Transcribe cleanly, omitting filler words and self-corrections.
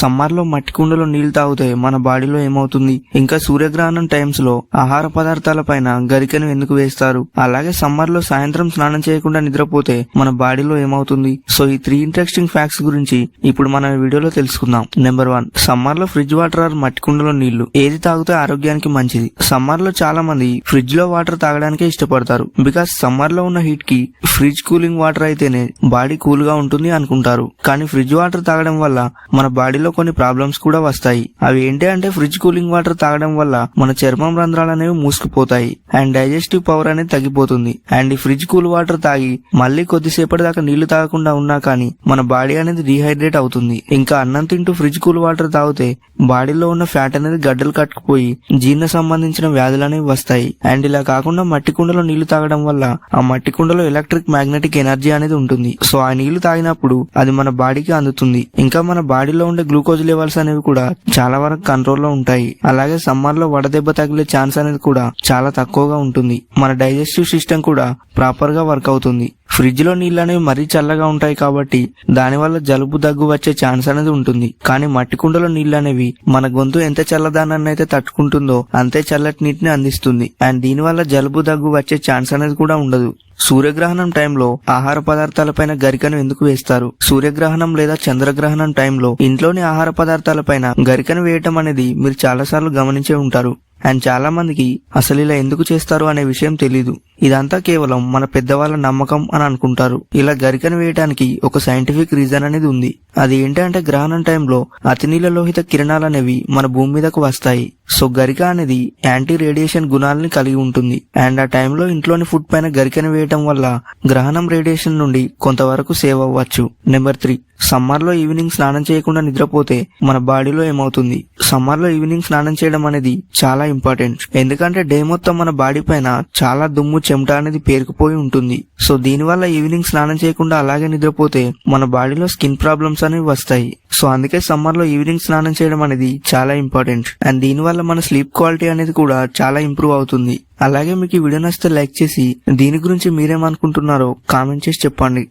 Summer లో మట్టి కుండలో నీళ్లు తాగితే మన బాడీలో ఏమవుతుంది? ఇంకా సూర్యగ్రహణం టైమ్స్ లో ఆహార పదార్థాల పైన గరికెను ఎందుకు వేస్తారు? అలాగే సమ్మర్ లో సాయంత్రం స్నానం చేయకుండా నిద్రపోతే మన బాడీలో ఏమవుతుంది? సో ఈ 3 ఇంట్రెస్టింగ్ ఫ్యాక్ట్స్ గురించి ఇప్పుడు మనం ఈ వీడియోలో తెలుసుకుందాం. నెంబర్ 1, సమ్మర్ లో ఫ్రిడ్జ్ వాటర్ ఆర్ మట్టి కుండలో నీళ్లు ఏది తాగితే ఆరోగ్యానికి మంచిది? సమ్మర్ లో చాలా మంది ఫ్రిడ్జ్ లో వాటర్ తాగడానికే ఇష్టపడతారు. బికాస్ సమ్మర్ లో ఉన్న హీట్ కి ఫ్రిడ్జ్ కూలింగ్ వాటర్ అయితేనే బాడీ కూల్ గా ఉంటుంది అనుకుంటారు. కానీ ఫ్రిడ్జ్ వాటర్ తాగడం వల్ల మన బాడీలో కొన్ని ప్రాబ్లమ్స్ కూడా వస్తాయి. అవి ఏంటి అంటే ఫ్రిడ్జ్ కూలింగ్ వాటర్ తాగడం వల్ల మన చర్మం రంధ్రాలు అనేవి మూసుకుపోతాయి అండ్ డైజెస్టివ్ పవర్ అనేది తగ్గిపోతుంది. అండ్ ఈ ఫ్రిడ్జ్ కూల్ వాటర్ తాగి మళ్ళీ కొద్దిసేపటి దాకా నీళ్లు తాగకుండా ఉన్నా కానీ మన బాడీ అనేది డీహైడ్రేట్ అవుతుంది. ఇంకా అన్నం తింటూ ఫ్రిడ్జ్ కూల్ వాటర్ తాగితే బాడీలో ఉన్న ఫ్యాట్ అనేది గడ్డలు కట్టుకుపోయి జీర్ణ సంబంధించిన వ్యాధులు అనేవి వస్తాయి. అండ్ ఇలా కాకుండా మట్టి కుండలో నీళ్లు తాగడం వల్ల ఆ మట్టి కుండలో ఎలక్ట్రిక్ మ్యాగ్నెటిక్ ఎనర్జీ అనేది ఉంటుంది. సో ఆ నీళ్లు తాగినప్పుడు అది మన బాడీకి అందుతుంది. ఇంకా మన బాడీలో ఉండే గ్లూకోజ్ లెవెల్స్ అనేవి కూడా చాలా వరకు కంట్రోల్లో ఉంటాయి. అలాగే సమ్మర్ లో వడదెబ్బ తగిలే ఛాన్స్ అనేది కూడా చాలా తక్కువగా ఉంటుంది. మన డైజెస్టివ్ సిస్టమ్ కూడా ప్రాపర్ గా వర్క్ అవుతుంది. ఫ్రిడ్జ్ లో నీళ్ళు అనేవి మరీ చల్లగా ఉంటాయి కాబట్టి దానివల్ల జలుబు దగ్గు వచ్చే ఛాన్స్ అనేది ఉంటుంది. కానీ మట్టి కుండలో నీళ్ళు అనేవి మన గొంతు ఎంత చల్లదానాన్ని అయితే తట్టుకుంటుందో అంతే చల్లటి నీటిని అందిస్తుంది. అండ్ దీనివల్ల జలుబు దగ్గు వచ్చే ఛాన్స్ అనేది కూడా ఉండదు. సూర్యగ్రహణం టైంలో ఆహార పదార్థాలపైన గరికను ఎందుకు వేస్తారు? సూర్యగ్రహణం లేదా చంద్రగ్రహణం టైంలో ఇంట్లోని ఆహార పదార్థాలపైన గరికను వేయటం అనేది మీరు చాలా సార్లు గమనించే ఉంటారు. అండ్ చాలా మందికి అసలు ఇలా ఎందుకు చేస్తారు అనే విషయం తెలీదు. ఇదంతా కేవలం మన పెద్దవాళ్ళ నమ్మకం అని అనుకుంటారు. ఇలా గరికను వేయడానికి ఒక సైంటిఫిక్ రీజన్ అనేది ఉంది. అది ఏంటంటే గ్రహణం టైంలో అతినీల లోహిత కిరణాలు అనేవి మన భూమి మీదకు వస్తాయి. సో గరిక అనేది యాంటీ రేడియేషన్ గుణాలని కలిగి ఉంటుంది. అండ్ ఆ టైంలో ఇంట్లోని ఫుడ్ పైన గరికను వేయటం వల్ల గ్రహణం రేడియేషన్ నుండి కొంతవరకు సేవ్ అవ్వచ్చు. నెంబర్ 3, సమ్మర్ లో ఈవినింగ్ స్నానం చేయకుండా నిద్రపోతే మన బాడీలో ఏమవుతుంది? సమ్మర్ లో ఈవినింగ్ స్నానం చేయడం అనేది చాలా ఇంపార్టెంట్. ఎందుకంటే డే మొత్తం మన బాడీ పైన చాలా దుమ్ము చెమట అనేది పేరుకుపోయి ఉంటుంది. సో దీనివల్ల ఈవినింగ్ స్నానం చేయకుండా అలాగే నిద్రపోతే మన బాడీలో స్కిన్ ప్రాబ్లమ్స్ అనేవి వస్తాయి. సో అందుకే సమ్మర్ లో ఈవినింగ్ స్నానం చేయడం అనేది చాలా ఇంపార్టెంట్. అండ్ దీనివల్ల మన స్లీప్ క్వాలిటీ అనేది కూడా చాలా ఇంప్రూవ్ అవుతుంది. అలాగే మీకు ఈ వీడియో నచ్చితే లైక్ చేసి దీని గురించి మీరేమనుకుంటున్నారో కామెంట్ చేసి చెప్పండి.